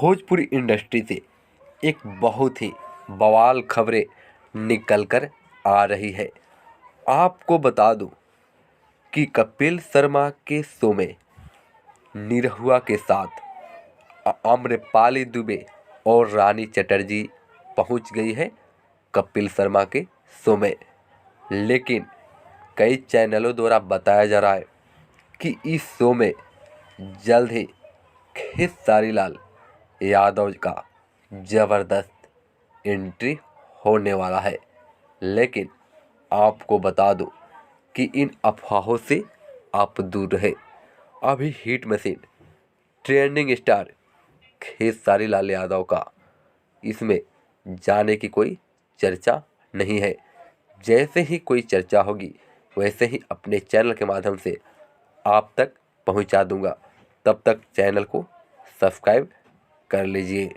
Bhojpuri industry से एक बहुत ही बवाल खबरें निकल कर आ रही है। आपको बता दूं कि कपिल शर्मा के शो में निरहुआ के साथ आम्रपाली दुबे और रानी चटर्जी पहुंच गई है कपिल शर्मा के शो में। लेकिन कई चैनलों द्वारा बताया जा रहा है कि इस शो में जल्द ही खेसारी लाल यादव का ज़बरदस्त एंट्री होने वाला है। लेकिन आपको बता दूं कि इन अफवाहों से आप दूर रहे। अभी hit machine trending star Khesari Lal Yadav का इसमें जाने की कोई चर्चा नहीं है। जैसे ही कोई चर्चा होगी वैसे ही अपने चैनल के माध्यम से आप तक पहुंचा दूंगा। तब तक चैनल को सब्सक्राइब कर लीजिए।